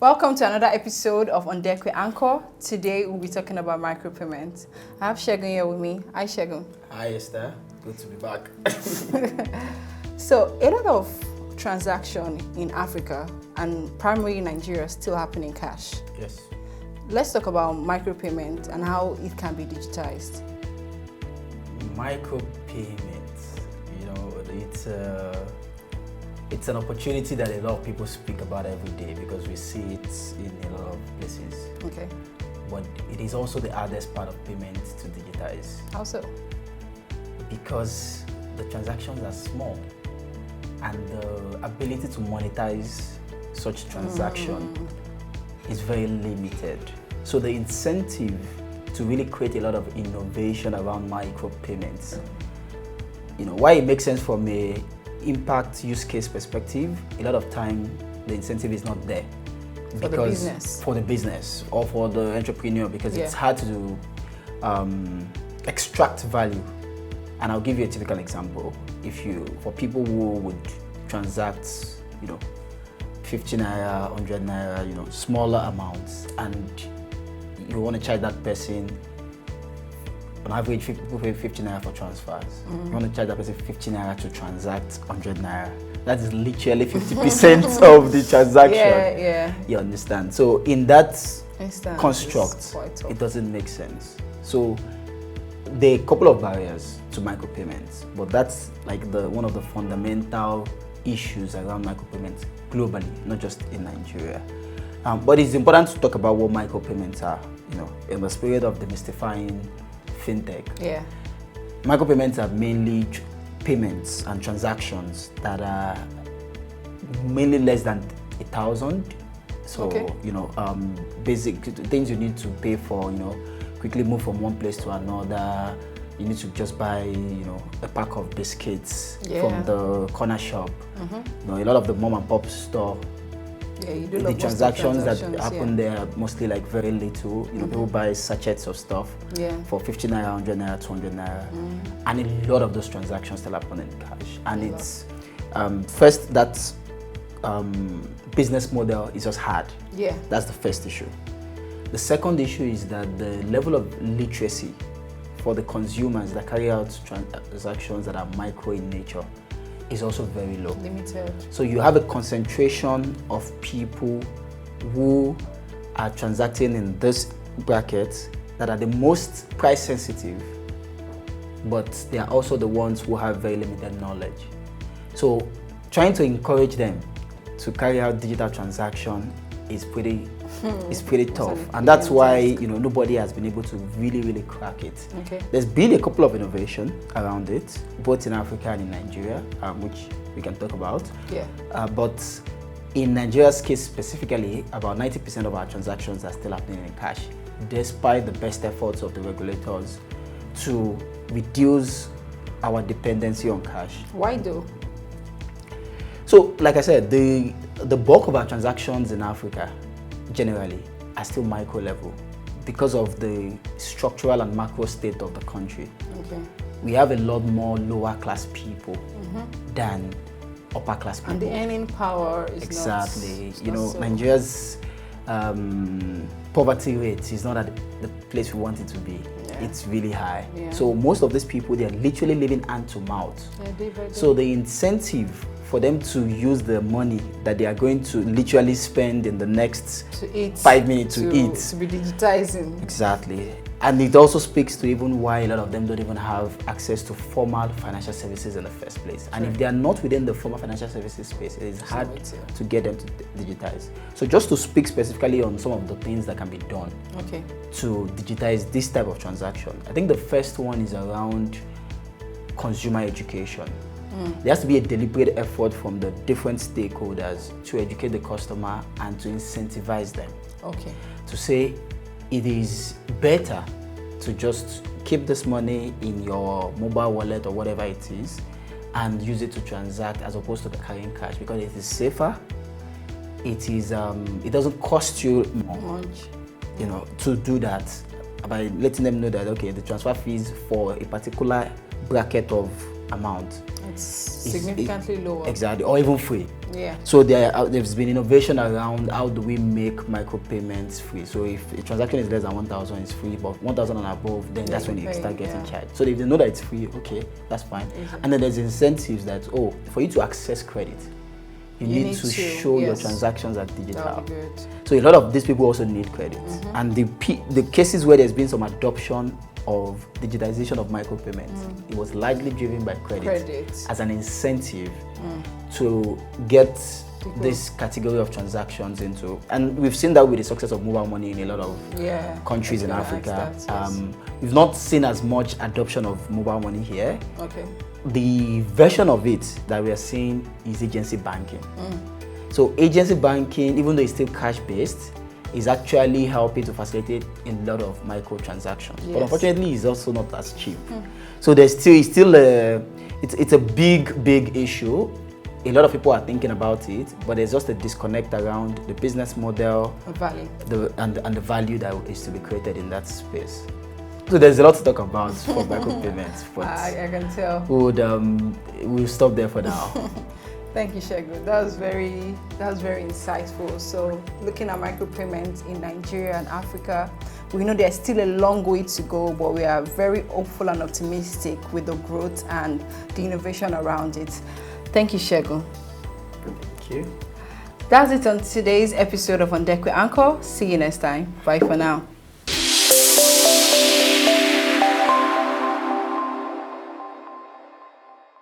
Welcome to another episode of On Deck with Anchor. Today we'll be talking about micropayments. I have Shegun here with me. Hi Shegun. Hi Esther, good to be back. So a lot of transaction in Africa and primarily Nigeria still happen in cash. Yes. Let's talk about micropayment and how it can be digitized. Micropayments, it's an opportunity that a lot of people speak about every day because we see it in a lot of places. Okay. But it is also the hardest part of payment to digitize. How so? Because the transactions are small and the ability to monetize such transaction is very limited. So the incentive to really create a lot of innovation around micropayments, why it makes sense from a impact use case perspective, a lot of time the incentive is not there. For the business or for the entrepreneur, because it's hard to extract value. And I'll give you a typical example. For people who would transact, 50 naira, 100 naira, smaller amounts, and you want to charge that person, on average, people pay 50 naira for transfers. You want to charge that person 50 naira to transact 100 naira. That is literally 50% of the transaction. Yeah. You understand? So in that Instant construct, it doesn't make sense. So there are a couple of barriers to micropayments, but that's like one of the fundamental issues around micropayments globally, not just in Nigeria. But it's important to talk about what micropayments are, in the spirit of demystifying fintech. Yeah. Micropayments are mainly payments and transactions that are mainly less than 1,000. So, basic things you need to pay for, quickly move from one place to another. You need to just buy, a pack of biscuits from the corner shop. A lot of the mom and pop store, the transactions that happen there are mostly like very little. People buy sachets of stuff for 50 naira, 100 naira, 200 naira. And a lot of those transactions still happen in cash. And it's, first, that business model is just hard. Yeah. That's the first issue. The second issue is that the level of literacy for the consumers that carry out transactions that are micro in nature is also very low. Limited. So you have a concentration of people who are transacting in this bracket that are the most price sensitive, but they are also the ones who have very limited knowledge. So trying to encourage them to carry out digital transaction is pretty tough, and that's why nobody has been able to really crack it. Okay. There's been a couple of innovation around it, both in Africa and in Nigeria, which we can talk about. Yeah. But in Nigeria's case specifically, about 90% of our transactions are still happening in cash, despite the best efforts of the regulators to reduce our dependency on cash. Why though? So, like I said, the bulk of our transactions in Africa generally are still micro level because of the structural and macro state of the country. Okay. We have a lot more lower class people than upper class people. And the earning power is exactly. not so. Nigeria's poverty rate is not at the place we want it to be. Yeah. It's really high. Yeah. So most of these people, they are literally living hand to mouth. Yeah, day by day. So the incentive for them to use the money that they are going to literally spend in the next 5 minutes to eat. To be digitizing. Exactly. And it also speaks to even why a lot of them don't even have access to formal financial services in the first place. And if they are not within the formal financial services space, it is hard to get them to digitize. So just to speak specifically on some of the things that can be done to digitize this type of transaction, I think the first one is around consumer education. There has to be a deliberate effort from the different stakeholders to educate the customer and to incentivize them. Okay. To say it is better to just keep this money in your mobile wallet or whatever it is and use it to transact as opposed to carrying cash, because it is safer. It is it doesn't cost you much, to do that by letting them know that the transfer fees for a particular bracket of amount. It's significantly lower. Exactly, or even free. Yeah. So there's been innovation around how do we make micropayments free. So if a transaction is less than 1,000, it's free, but 1,000 and above, then that's when you start getting charged. So if they know that it's free, okay, that's fine. Exactly. And then there's incentives that, for you to access credit, you need to show your transactions as digital. So a lot of these people also need credit. And the cases where there's been some adoption of digitization of micropayments, it was largely driven by credit as an incentive to get this category of transactions into. And we've seen that with the success of mobile money in a lot of countries in Africa. We've not seen as much adoption of mobile money here. Okay. The version of it that we are seeing is agency banking. So agency banking, even though it's still cash-based, is actually helping to facilitate a lot of micro transactions. But unfortunately, it's also not as cheap. So there's still it's a big issue. A lot of people are thinking about it, but there's just a disconnect around the business model, and the value that is to be created in that space. So there's a lot to talk about for micropayments, but I can tell. We'll stop there for now. Thank you, Segun. That was very insightful. So looking at micropayments in Nigeria and Africa, we know there's still a long way to go, but we are very hopeful and optimistic with the growth and the innovation around it. Thank you, Segun. Thank you. That's it on today's episode of On Deck with Anchor. See you next time. Bye for now.